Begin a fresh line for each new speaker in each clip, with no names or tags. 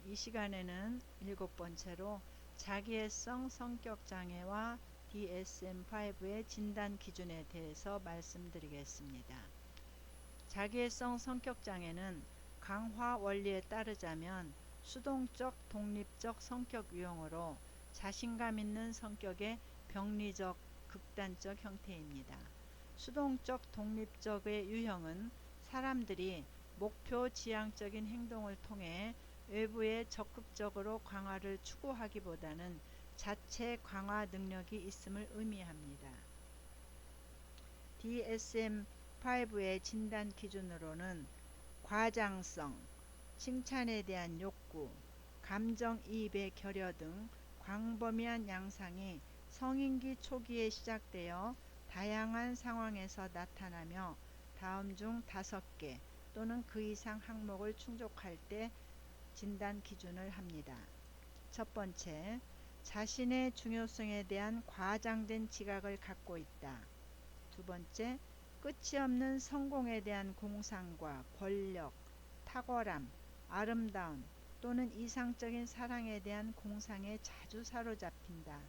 이 시간에는 7번째로 자기애성 성격장애와 DSM-5의 진단 기준에 대해서 말씀드리겠습니다. 자기애성 성격장애는 강화 원리에 따르자면 수동적 독립적 성격 유형으로 자신감 있는 성격의 병리적 극단적 형태입니다. 수동적 독립적의 유형은 사람들이 목표 지향적인 행동을 통해 외부에 적극적으로 강화를 추구하기보다는 자체 강화 능력이 있음을 의미합니다. DSM-5의 진단 기준으로는 과장성, 칭찬에 대한 욕구, 감정이입의 결여 등 광범위한 양상이 성인기 초기에 시작되어 다양한 상황에서 나타나며 다음 중 5개 또는 그 이상 항목을 충족할 때 진단 기준을 합니다. 첫 번째, 자신의 중요성에 대한 과장된 지각을 갖고 있다. 두 번째, 끝이 없는 성공에 대한 공상과 권력, 탁월함, 아름다움 또는 이상적인 사랑에 대한 공상에 자주 사로잡힌다.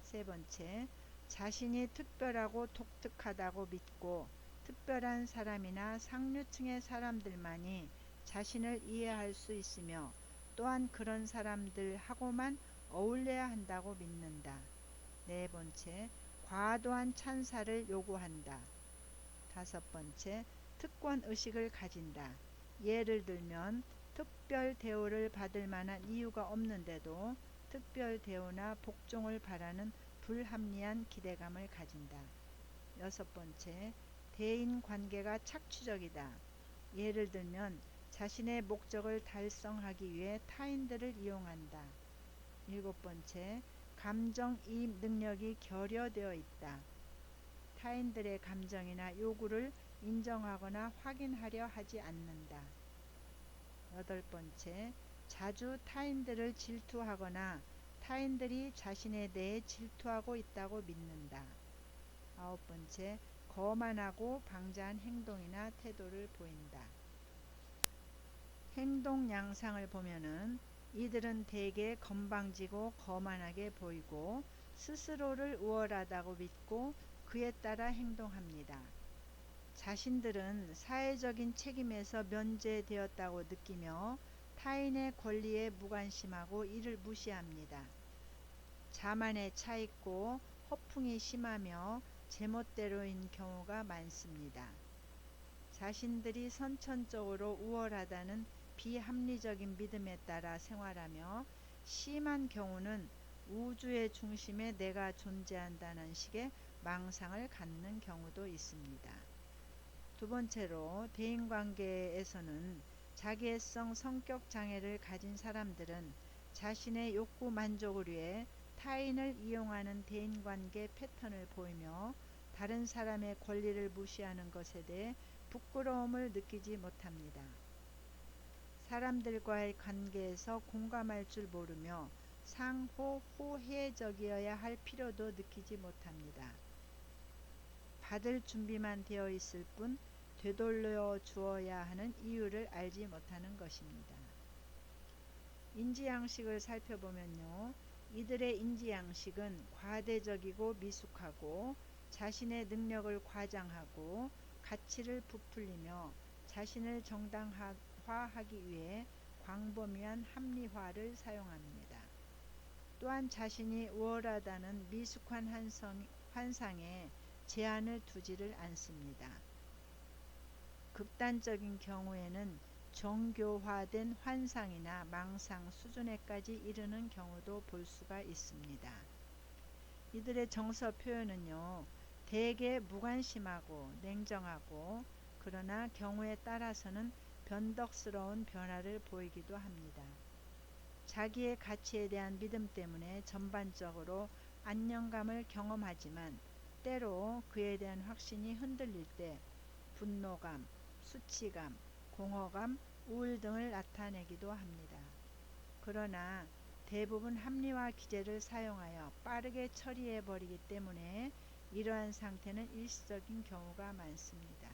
세 번째, 자신이 특별하고 독특하다고 믿고 특별한 사람이나 상류층의 사람들만이 자신을 이해할 수 있으며 또한 그런 사람들하고만 어울려야 한다고 믿는다. 네 번째, 과도한 찬사를 요구한다. 다섯 번째, 특권의식을 가진다. 예를 들면 특별 대우를 받을 만한 이유가 없는데도 특별 대우나 복종을 바라는 불합리한 기대감을 가진다. 여섯 번째, 대인관계가 착취적이다. 예를 들면 자신의 목적을 달성하기 위해 타인들을 이용한다. 일곱 번째, 감정이입 능력이 결여되어 있다. 타인들의 감정이나 요구를 인정하거나 확인하려 하지 않는다. 여덟 번째, 자주 타인들을 질투하거나 타인들이 자신에 대해 질투하고 있다고 믿는다. 아홉 번째, 거만하고 방자한 행동이나 태도를 보인다. 행동 양상을 보면은 이들은 대개 건방지고 거만하게 보이고 스스로를 우월하다고 믿고 그에 따라 행동합니다. 자신들은 사회적인 책임에서 면제되었다고 느끼며 타인의 권리에 무관심하고 이를 무시합니다. 자만에 차있고 허풍이 심하며 제멋대로인 경우가 많습니다. 자신들이 선천적으로 우월하다는 비합리적인 믿음에 따라 생활하며 심한 경우는 우주의 중심에 내가 존재한다는 식의 망상을 갖는 경우도 있습니다. 두 번째로 대인관계에서는 자기애성 성격 장애를 가진 사람들은 자신의 욕구 만족을 위해 타인을 이용하는 대인관계 패턴을 보이며 다른 사람의 권리를 무시하는 것에 대해 부끄러움을 느끼지 못합니다. 사람들과의 관계에서 공감할 줄 모르며 상호 호혜적이어야 할 필요도 느끼지 못합니다. 받을 준비만 되어 있을 뿐 되돌려 주어야 하는 이유를 알지 못하는 것입니다. 인지양식을 살펴보면요, 이들의 인지양식은 과대적이고 미숙하고 자신의 능력을 과장하고 가치를 부풀리며 자신을 정당화하기 위해 광범위한 합리화를 사용합니다. 또한 자신이 우월하다는 미숙한 환상에 제한을 두지를 않습니다. 극단적인 경우에는 정교화된 환상이나 망상 수준에까지 이르는 경우도 볼 수가 있습니다. 이들의 정서 표현은요, 대개 무관심하고 냉정하고 그러나 경우에 따라서는 변덕스러운 변화를 보이기도 합니다. 자기의 가치에 대한 믿음 때문에 전반적으로 안정감을 경험하지만 때로 그에 대한 확신이 흔들릴 때 분노감, 수치감, 공허감, 우울 등을 나타내기도 합니다. 그러나 대부분 합리화 기제를 사용하여 빠르게 처리해버리기 때문에 이러한 상태는 일시적인 경우가 많습니다.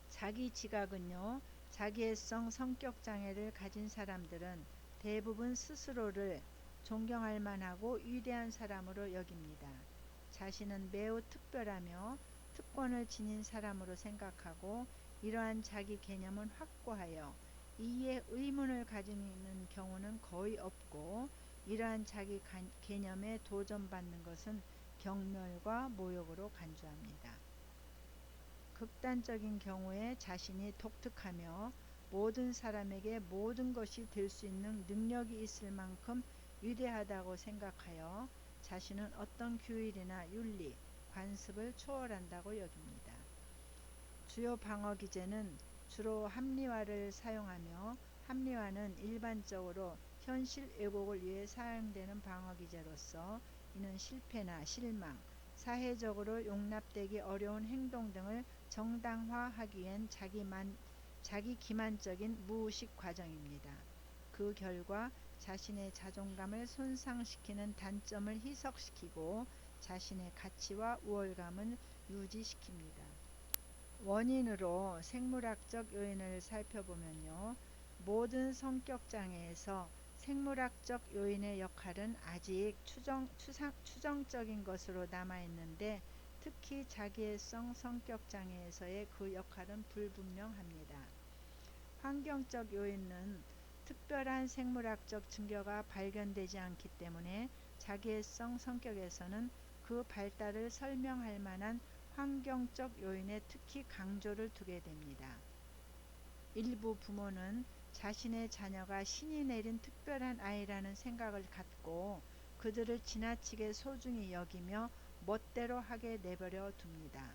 자기 지각은요, 자기애성 성격 장애를 가진 사람들은 대부분 스스로를 존경할 만하고 위대한 사람으로 여깁니다. 자신은 매우 특별하며 특권을 지닌 사람으로 생각하고 이러한 자기 개념은 확고하여 이에 의문을 가지는 경우는 거의 없고 이러한 자기 개념에 도전받는 것은 경멸과 모욕으로 간주합니다. 극단적인 경우에 자신이 독특하며 모든 사람에게 모든 것이 될 수 있는 능력이 있을 만큼 위대하다고 생각하여 자신은 어떤 규율이나 윤리, 관습을 초월한다고 여깁니다. 주요 방어 기제는 주로 합리화를 사용하며 합리화는 일반적으로 현실 왜곡을 위해 사용되는 방어 기제로서 이는 실패나 실망, 사회적으로 용납되기 어려운 행동 등을 정당화하기 위한 자기 기만적인 무의식 과정입니다. 그 결과 자신의 자존감을 손상시키는 단점을 희석시키고 자신의 가치와 우월감을 유지시킵니다. 원인으로 생물학적 요인을 살펴보면요. 모든 성격장애에서 생물학적 요인의 역할은 아직 추정적인 것으로 남아있는데 특히 자기애성 성격장애에서의 그 역할은 불분명합니다. 환경적 요인은 특별한 생물학적 증거가 발견되지 않기 때문에 자기애성 성격에서는 그 발달을 설명할 만한 환경적 요인에 특히 강조를 두게 됩니다. 일부 부모는 자신의 자녀가 신이 내린 특별한 아이라는 생각을 갖고 그들을 지나치게 소중히 여기며 멋대로 하게 내버려 둡니다.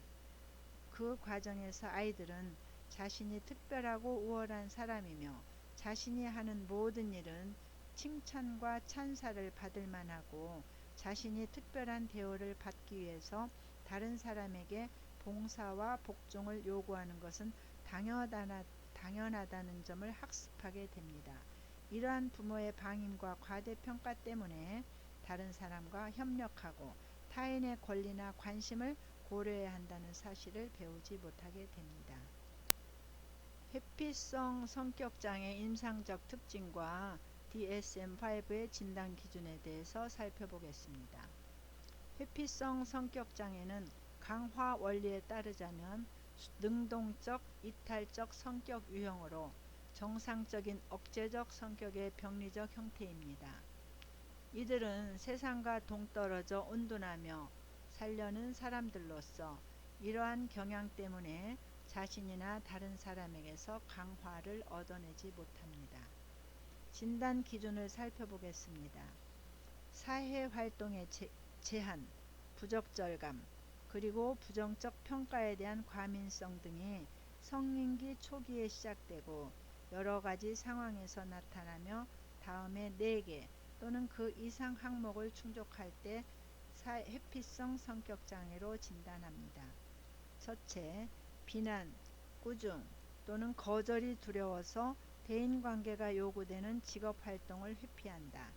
그 과정에서 아이들은 자신이 특별하고 우월한 사람이며 자신이 하는 모든 일은 칭찬과 찬사를 받을 만하고 자신이 특별한 대우를 받기 위해서 다른 사람에게 봉사와 복종을 요구하는 것은 당연하다는 점을 학습하게 됩니다. 이러한 부모의 방임과 과대평가 때문에 다른 사람과 협력하고 타인의 권리나 관심을 고려해야 한다는 사실을 배우지 못하게 됩니다. 회피성 성격장애 임상적 특징과 DSM-5의 진단 기준에 대해서 살펴보겠습니다. 회피성 성격장애는 강화 원리에 따르자면 능동적, 이탈적 성격 유형으로 정상적인 억제적 성격의 병리적 형태입니다. 이들은 세상과 동떨어져 온둔하며 살려는 사람들로서 이러한 경향 때문에 자신이나 다른 사람에게서 강화를 얻어내지 못합니다. 진단 기준을 살펴보겠습니다. 사회활동의 제한, 부적절감, 그리고 부정적 평가에 대한 과민성 등이 성인기 초기에 시작되고 여러가지 상황에서 나타나며 다음에 4개 또는 그 이상 항목을 충족할 때 회피성 성격장애로 진단합니다. 첫째, 비난, 꾸중 또는 거절이 두려워서 대인관계가 요구되는 직업활동을 회피한다.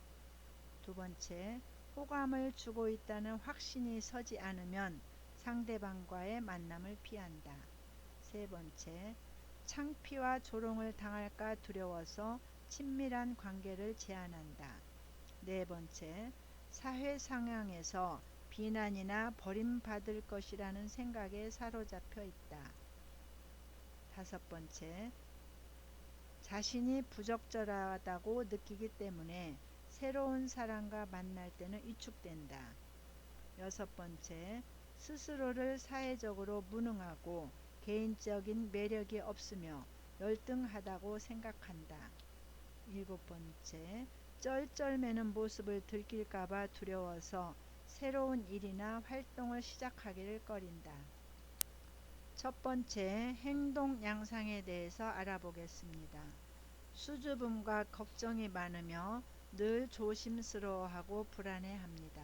두 번째, 호감을 주고 있다는 확신이 서지 않으면 상대방과의 만남을 피한다. 세 번째, 창피와 조롱을 당할까 두려워서 친밀한 관계를 제한한다. 네 번째, 사회 상황에서 비난이나 버림받을 것이라는 생각에 사로잡혀 있다. 다섯 번째, 자신이 부적절하다고 느끼기 때문에 새로운 사람과 만날 때는 위축된다. 여섯 번째, 스스로를 사회적으로 무능하고 개인적인 매력이 없으며 열등하다고 생각한다. 일곱 번째, 쩔쩔매는 모습을 들킬까봐 두려워서 새로운 일이나 활동을 시작하기를 꺼린다. 첫 번째, 행동 양상에 대해서 알아보겠습니다. 수줍음과 걱정이 많으며 늘 조심스러워하고 불안해합니다.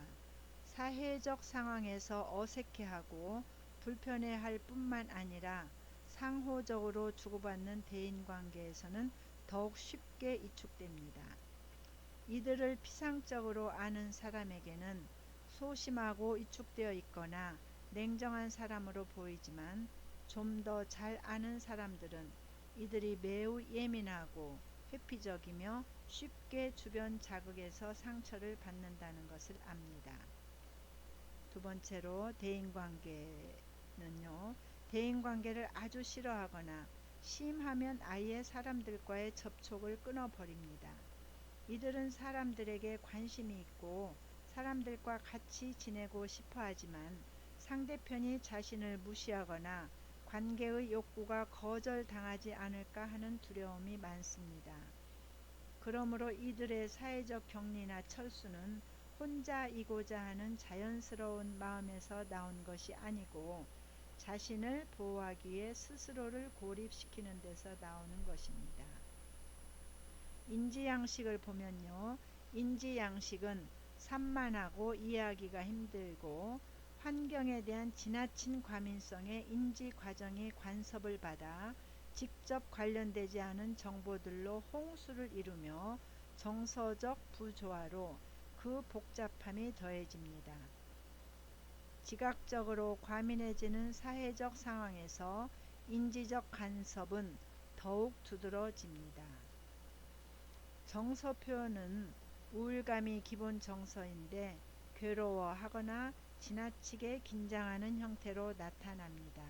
사회적 상황에서 어색해하고 불편해할 뿐만 아니라 상호적으로 주고받는 대인관계에서는 더욱 쉽게 위축됩니다. 이들을 피상적으로 아는 사람에게는 소심하고 위축되어 있거나 냉정한 사람으로 보이지만 좀 더 잘 아는 사람들은 이들이 매우 예민하고 회피적이며 쉽게 주변 자극에서 상처를 받는다는 것을 압니다. 두 번째로 대인관계는요. 대인관계를 아주 싫어하거나 심하면 아예 사람들과의 접촉을 끊어버립니다. 이들은 사람들에게 관심이 있고 사람들과 같이 지내고 싶어 하지만 상대편이 자신을 무시하거나 관계의 욕구가 거절당하지 않을까 하는 두려움이 많습니다. 그러므로 이들의 사회적 격리나 철수는 혼자이고자 하는 자연스러운 마음에서 나온 것이 아니고 자신을 보호하기 위해 스스로를 고립시키는 데서 나오는 것입니다. 인지양식을 보면요. 인지양식은 산만하고 이해하기가 힘들고 환경에 대한 지나친 과민성의 인지과정이 간섭을 받아 직접 관련되지 않은 정보들로 홍수를 이루며 정서적 부조화로 그 복잡함이 더해집니다. 지각적으로 과민해지는 사회적 상황에서 인지적 간섭은 더욱 두드러집니다. 정서 표현은 우울감이 기본 정서인데 괴로워하거나 지나치게 긴장하는 형태로 나타납니다.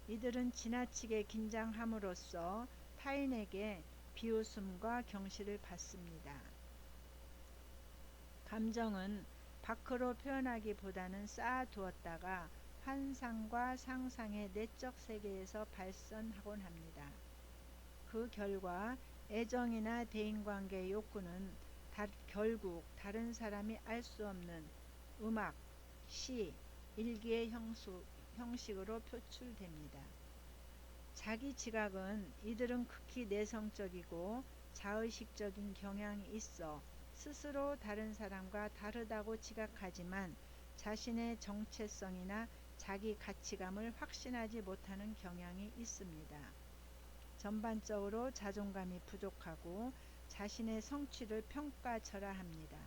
이들은 지나치게 긴장함으로써 타인에게 비웃음과 경시를 받습니다. 감정은 밖으로 표현하기보다는 쌓아두었다가 환상과 상상의 내적 세계에서 발산하곤 합니다. 그 결과 애정이나 대인관계 욕구는 결국 다른 사람이 알 수 없는 음악, 시, 일기의 형식으로 표출됩니다. 자기 지각은 이들은 극히 내성적이고 자의식적인 경향이 있어 스스로 다른 사람과 다르다고 지각하지만 자신의 정체성이나 자기 가치감을 확신하지 못하는 경향이 있습니다. 전반적으로 자존감이 부족하고 자신의 성취를 평가절하합니다.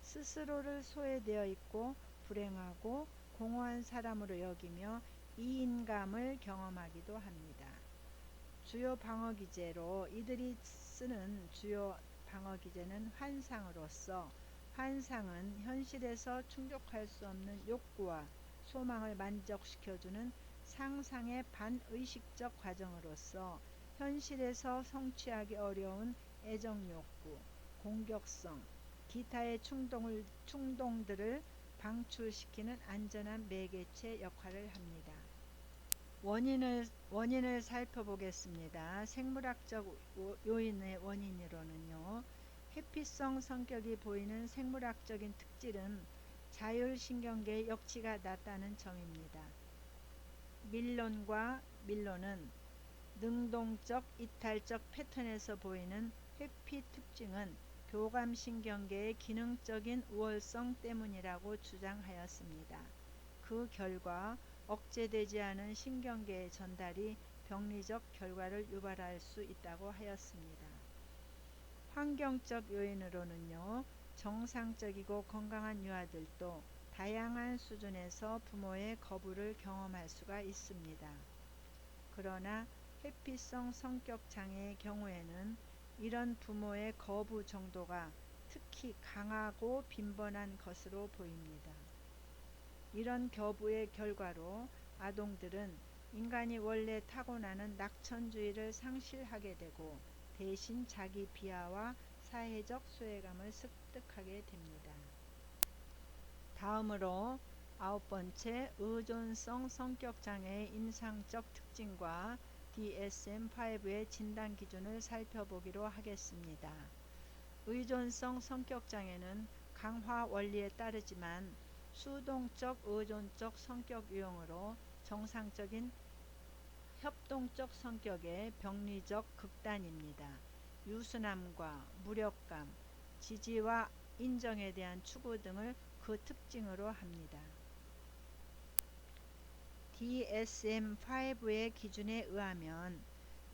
스스로를 소외되어 있고 불행하고 공허한 사람으로 여기며 이인감을 경험하기도 합니다. 주요 방어기제로 이들이 쓰는 주요 방어기제는 환상으로서 환상은 현실에서 충족할 수 없는 욕구와 소망을 만족시켜주는 상상의 반의식적 과정으로서 현실에서 성취하기 어려운 애정욕구, 공격성, 기타의 충동들을 방출시키는 안전한 매개체 역할을 합니다. 원인을 살펴보겠습니다. 생물학적 요인의 원인으로는요. 회피성 성격이 보이는 생물학적인 특질은 자율신경계의 역치가 낮다는 점입니다. 밀론은 능동적 이탈적 패턴에서 보이는 회피 특징은 교감신경계의 기능적인 우월성 때문이라고 주장하였습니다. 그 결과 억제되지 않은 신경계의 전달이 병리적 결과를 유발할 수 있다고 하였습니다. 환경적 요인으로는요. 정상적이고 건강한 유아들도 다양한 수준에서 부모의 거부를 경험할 수가 있습니다. 그러나 회피성 성격 장애의 경우에는 이런 부모의 거부 정도가 특히 강하고 빈번한 것으로 보입니다. 이런 거부의 결과로 아동들은 인간이 원래 타고나는 낙천주의를 상실하게 되고 대신 자기 비하와 사회적 소외감을 습득하게 됩니다. 다음으로 9번째 의존성 성격장애의 임상적 특징과 DSM-5의 진단 기준을 살펴보기로 하겠습니다. 의존성 성격장애는 강화 원리에 따르지만 수동적 의존적 성격 유형으로 정상적인 협동적 성격의 병리적 극단입니다. 유순함과 무력감, 지지와 인정에 대한 추구 등을 그 특징으로 합니다. DSM-5의 기준에 의하면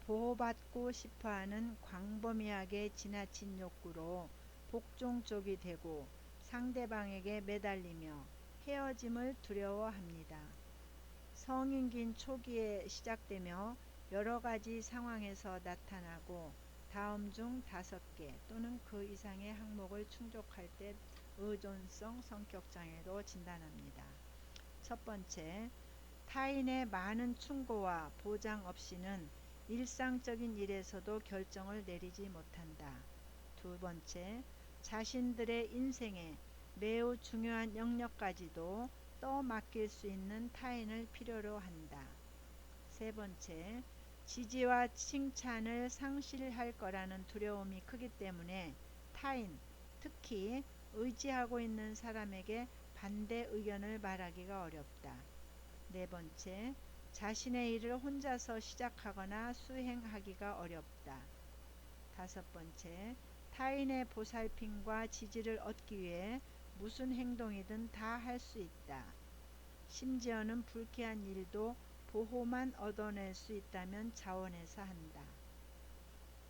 보호받고 싶어하는 광범위하게 지나친 욕구로 복종 쪽이 되고 상대방에게 매달리며 헤어짐을 두려워합니다. 성인기인 초기에 시작되며 여러 가지 상황에서 나타나고 다음 중 5개 또는 그 이상의 항목을 충족할 때 의존성 성격장애로 진단합니다. 첫 번째, 타인의 많은 충고와 보장 없이는 일상적인 일에서도 결정을 내리지 못한다. 두 번째, 자신들의 인생에 매우 중요한 영역까지도 떠맡길 수 있는 타인을 필요로 한다. 세 번째, 지지와 칭찬을 상실할 거라는 두려움이 크기 때문에 타인, 특히 의지하고 있는 사람에게 반대 의견을 말하기가 어렵다. 네 번째, 자신의 일을 혼자서 시작하거나 수행하기가 어렵다. 다섯 번째, 타인의 보살핌과 지지를 얻기 위해 무슨 행동이든 다 할 수 있다. 심지어는 불쾌한 일도 보호만 얻어낼 수 있다면 자원해서 한다.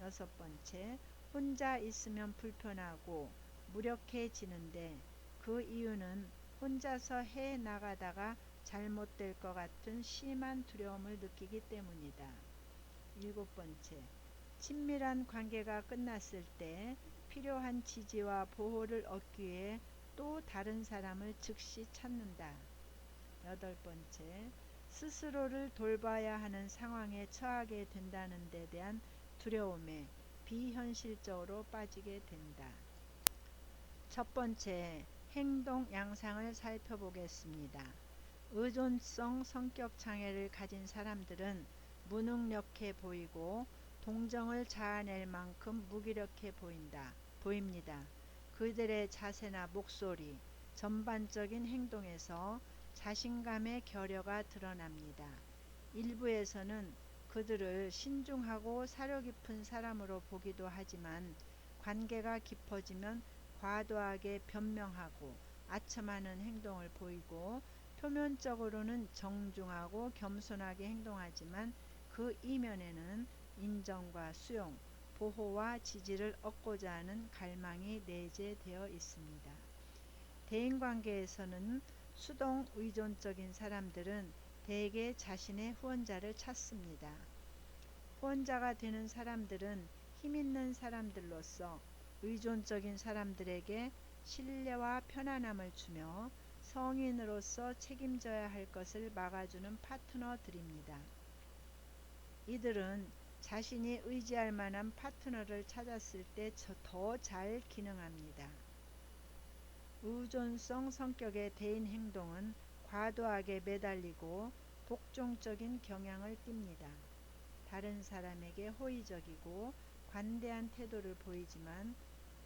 여섯 번째, 혼자 있으면 불편하고 무력해지는데 그 이유는 혼자서 해 나가다가 잘못될 것 같은 심한 두려움을 느끼기 때문이다. 일곱 번째, 친밀한 관계가 끝났을 때 필요한 지지와 보호를 얻기 위해 또 다른 사람을 즉시 찾는다. 여덟 번째, 스스로를 돌봐야 하는 상황에 처하게 된다는 데 대한 두려움에 비현실적으로 빠지게 된다. 첫 번째, 행동 양상을 살펴보겠습니다. 의존성 성격 장애를 가진 사람들은 무능력해 보이고 동정을 자아낼 만큼 무기력해 보입니다. 그들의 자세나 목소리, 전반적인 행동에서 자신감의 결여가 드러납니다. 일부에서는 그들을 신중하고 사려 깊은 사람으로 보기도 하지만 관계가 깊어지면 과도하게 변명하고 아첨하는 행동을 보이고 표면적으로는 정중하고 겸손하게 행동하지만 그 이면에는 인정과 수용, 보호와 지지를 얻고자 하는 갈망이 내재되어 있습니다. 대인관계에서는 수동 의존적인 사람들은 대개 자신의 후원자를 찾습니다. 후원자가 되는 사람들은 힘있는 사람들로서 의존적인 사람들에게 신뢰와 편안함을 주며 성인으로서 책임져야 할 것을 막아주는 파트너들입니다. 이들은 자신이 의지할 만한 파트너를 찾았을 때 더 잘 기능합니다. 의존성 성격의 대인 행동은 과도하게 매달리고 복종적인 경향을 띱니다. 다른 사람에게 호의적이고 관대한 태도를 보이지만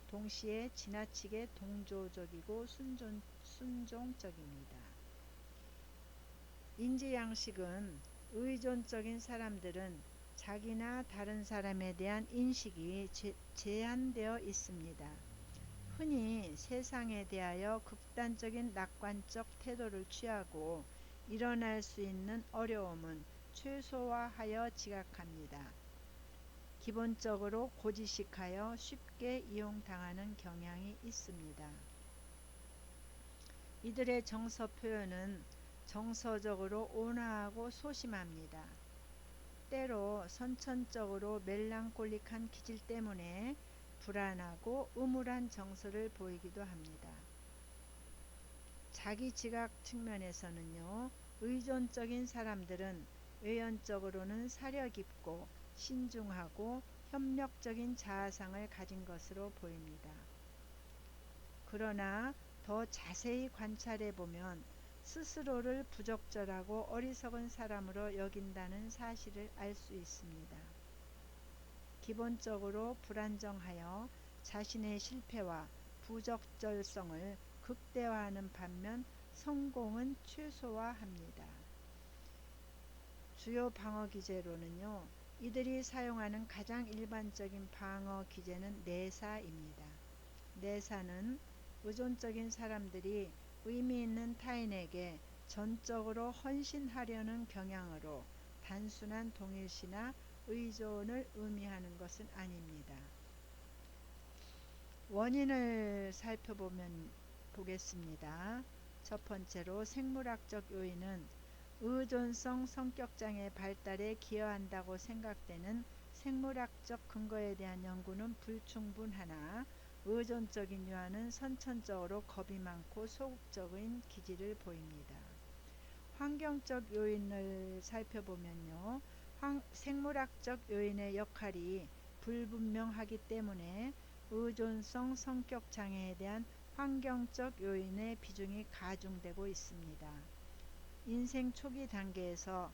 동시에 지나치게 동조적이고 순종적입니다. 인지양식은 의존적인 사람들은 자기나 다른 사람에 대한 인식이 제한되어 있습니다. 흔히 세상에 대하여 극단적인 낙관적 태도를 취하고 일어날 수 있는 어려움은 최소화하여 지각합니다. 기본적으로 고지식하여 쉽게 이용당하는 경향이 있습니다. 이들의 정서 표현은 정서적으로 온화하고 소심합니다. 때로 선천적으로 멜랑콜릭한 기질 때문에 불안하고 음울한 정서를 보이기도 합니다. 자기 지각 측면에서는요, 의존적인 사람들은 외연적으로는 사려 깊고 신중하고 협력적인 자아상을 가진 것으로 보입니다. 그러나 더 자세히 관찰해 보면 스스로를 부적절하고 어리석은 사람으로 여긴다는 사실을 알 수 있습니다. 기본적으로 불안정하여 자신의 실패와 부적절성을 극대화하는 반면 성공은 최소화합니다. 주요 방어 기제로는요, 이들이 사용하는 가장 일반적인 방어 기제는 내사입니다. 내사는 의존적인 사람들이 의미 있는 타인에게 전적으로 헌신하려는 경향으로 단순한 동일시나 의존을 의미하는 것은 아닙니다. 원인을 살펴보겠습니다. 첫 번째로 생물학적 요인은 의존성 성격장애 발달에 기여한다고 생각되는 생물학적 근거에 대한 연구는 불충분하나 의존적인 유아는 선천적으로 겁이 많고 소극적인 기질을 보입니다. 환경적 요인을 살펴보면요. 생물학적 요인의 역할이 불분명하기 때문에 의존성 성격 장애에 대한 환경적 요인의 비중이 가중되고 있습니다. 인생 초기 단계에서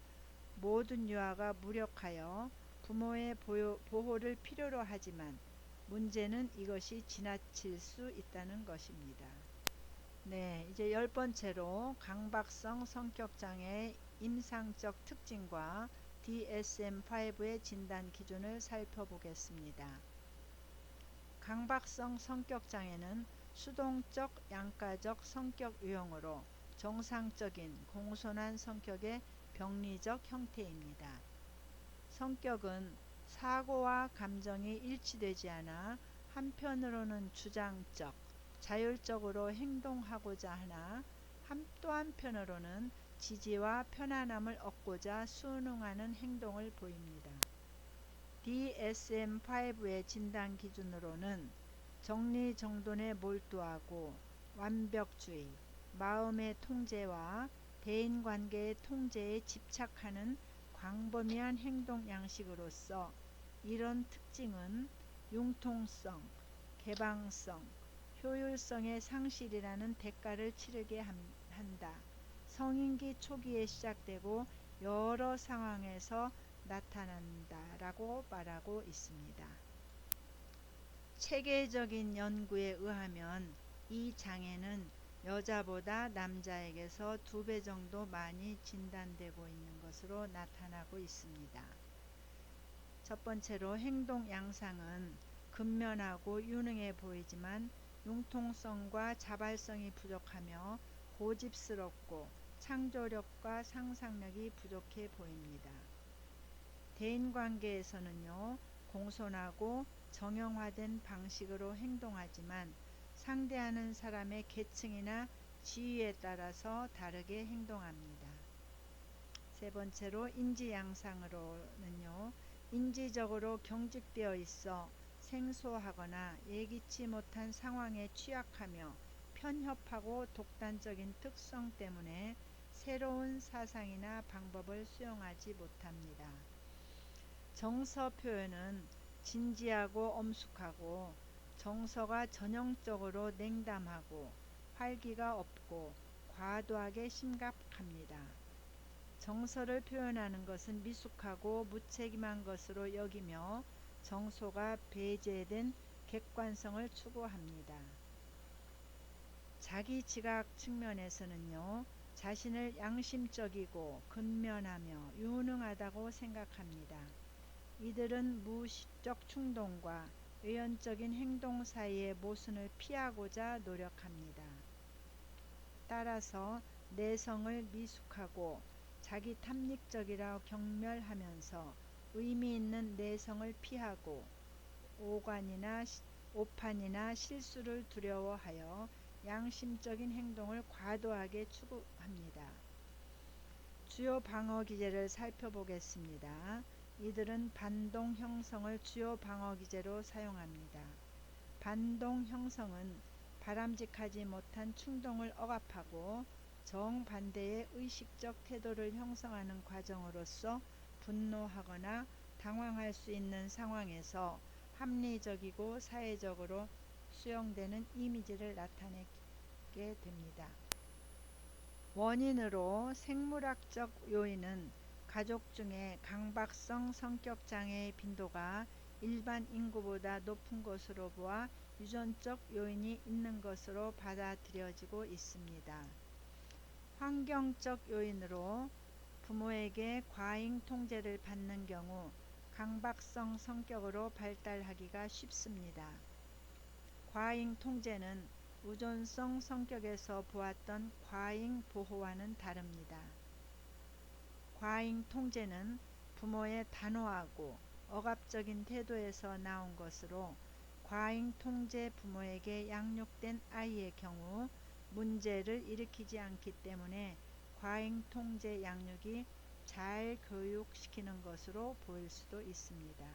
모든 유아가 무력하여 부모의 보호를 필요로 하지만 문제는 이것이 지나칠 수 있다는 것입니다. 네, 이제 10번째로 강박성 성격장애의 임상적 특징과 DSM-5의 진단 기준을 살펴보겠습니다. 강박성 성격장애는 수동적 양가적 성격 유형으로 정상적인 공손한 성격의 병리적 형태입니다. 성격은 사고와 감정이 일치되지 않아 한편으로는 주장적, 자율적으로 행동하고자 하나 또 한편으로는 지지와 편안함을 얻고자 순응하는 행동을 보입니다. DSM-5의 진단 기준으로는 정리정돈에 몰두하고 완벽주의, 마음의 통제와 대인관계의 통제에 집착하는 광범위한 행동 양식으로서 이런 특징은 융통성, 개방성, 효율성의 상실이라는 대가를 치르게 한다. 성인기 초기에 시작되고 여러 상황에서 나타난다 라고 말하고 있습니다. 체계적인 연구에 의하면 이 장애는 여자보다 남자에게서 2배 정도 많이 진단되고 있는 것으로 나타나고 있습니다. 첫 번째로 행동 양상은 근면하고 유능해 보이지만 융통성과 자발성이 부족하며 고집스럽고 창조력과 상상력이 부족해 보입니다. 대인관계에서는요, 공손하고 정형화된 방식으로 행동하지만 상대하는 사람의 계층이나 지위에 따라서 다르게 행동합니다. 세 번째로 인지 양상으로는요, 인지적으로 경직되어 있어 생소하거나 예기치 못한 상황에 취약하며 편협하고 독단적인 특성 때문에 새로운 사상이나 방법을 수용하지 못합니다. 정서 표현은 진지하고 엄숙하고 정서가 전형적으로 냉담하고 활기가 없고 과도하게 심각합니다. 정서를 표현하는 것은 미숙하고 무책임한 것으로 여기며 정서가 배제된 객관성을 추구합니다. 자기 지각 측면에서는요, 자신을 양심적이고 근면하며 유능하다고 생각합니다. 이들은 무의식적 충동과 의연적인 행동 사이의 모순을 피하고자 노력합니다. 따라서 내성을 미숙하고 자기 탐닉적이라 경멸하면서 의미 있는 내성을 피하고 오판이나 실수를 두려워하여 양심적인 행동을 과도하게 추구합니다. 주요 방어 기제를 살펴보겠습니다. 이들은 반동 형성을 주요 방어 기제로 사용합니다. 반동 형성은 바람직하지 못한 충동을 억압하고 정반대의 의식적 태도를 형성하는 과정으로서 분노하거나 당황할 수 있는 상황에서 합리적이고 사회적으로 수용되는 이미지를 나타내게 됩니다. 원인으로 생물학적 요인은 가족 중에 강박성 성격장애의 빈도가 일반 인구보다 높은 것으로 보아 유전적 요인이 있는 것으로 받아들여지고 있습니다. 환경적 요인으로 부모에게 과잉 통제를 받는 경우 강박성 성격으로 발달하기가 쉽습니다. 과잉 통제는 의존성 성격에서 보았던 과잉 보호와는 다릅니다. 과잉 통제는 부모의 단호하고 억압적인 태도에서 나온 것으로 과잉 통제 부모에게 양육된 아이의 경우 문제를 일으키지 않기 때문에 과잉 통제 양육이 잘 교육시키는 것으로 보일 수도 있습니다.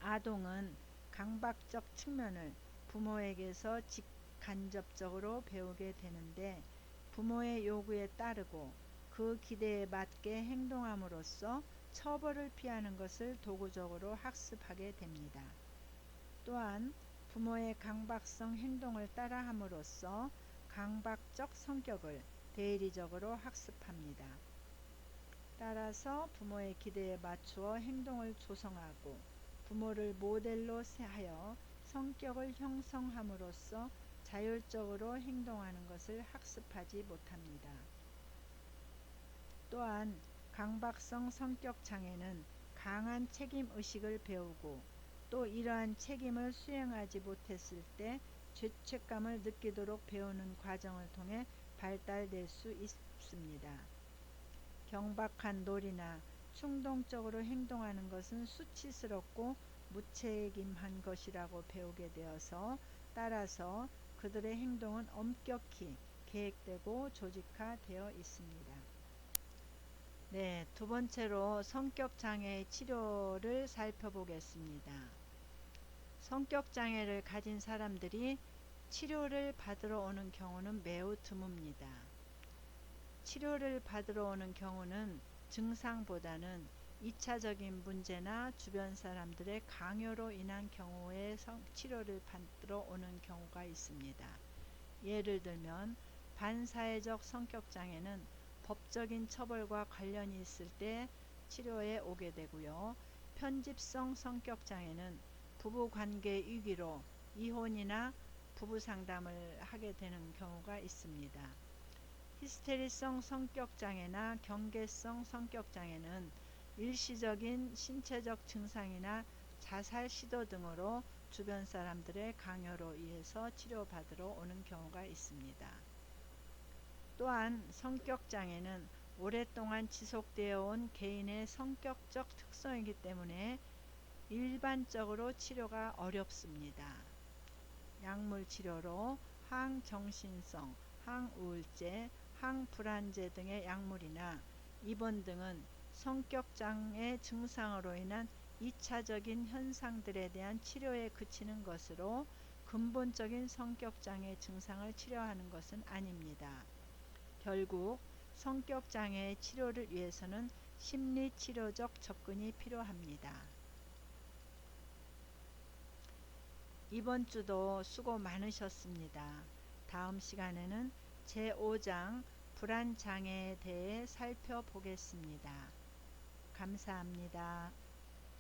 아동은 강박적 측면을 부모에게서 직간접적으로 배우게 되는데 부모의 요구에 따르고 그 기대에 맞게 행동함으로써 처벌을 피하는 것을 도구적으로 학습하게 됩니다. 또한 부모의 강박성 행동을 따라함으로써 강박적 성격을 대리적으로 학습합니다. 따라서 부모의 기대에 맞추어 행동을 조성하고 부모를 모델로 하여 성격을 형성함으로써 자율적으로 행동하는 것을 학습하지 못합니다. 또한 강박성 성격 장애는 강한 책임의식을 배우고 또 이러한 책임을 수행하지 못했을 때 죄책감을 느끼도록 배우는 과정을 통해 발달될 수 있습니다. 경박한 놀이나 충동적으로 행동하는 것은 수치스럽고 무책임한 것이라고 배우게 되어서 따라서 그들의 행동은 엄격히 계획되고 조직화되어 있습니다. 네, 두 번째로 성격장애의 치료를 살펴보겠습니다. 성격장애를 가진 사람들이 치료를 받으러 오는 경우는 매우 드뭅니다. 치료를 받으러 오는 경우는 증상보다는 2차적인 문제나 주변 사람들의 강요로 인한 경우에 치료를 받으러 오는 경우가 있습니다. 예를 들면 반사회적 성격장애는 법적인 처벌과 관련이 있을 때 치료에 오게 되고요. 편집성 성격장애는 부부관계 위기로 이혼이나 부부상담을 하게 되는 경우가 있습니다. 히스테리성 성격장애나 경계성 성격장애는 일시적인 신체적 증상이나 자살 시도 등으로 주변 사람들의 강요로 의해서 치료받으러 오는 경우가 있습니다. 또한 성격장애는 오랫동안 지속되어 온 개인의 성격적 특성이기 때문에 일반적으로 치료가 어렵습니다. 약물치료로 항정신성, 항우울제, 항불안제 등의 약물이나 입원 등은 성격장애 증상으로 인한 2차적인 현상들에 대한 치료에 그치는 것으로 근본적인 성격장애 증상을 치료하는 것은 아닙니다. 결국 성격장애의 치료를 위해서는 심리치료적 접근이 필요합니다. 이번 주도 수고 많으셨습니다. 다음 시간에는 제5장 불안장애에 대해 살펴보겠습니다. 감사합니다.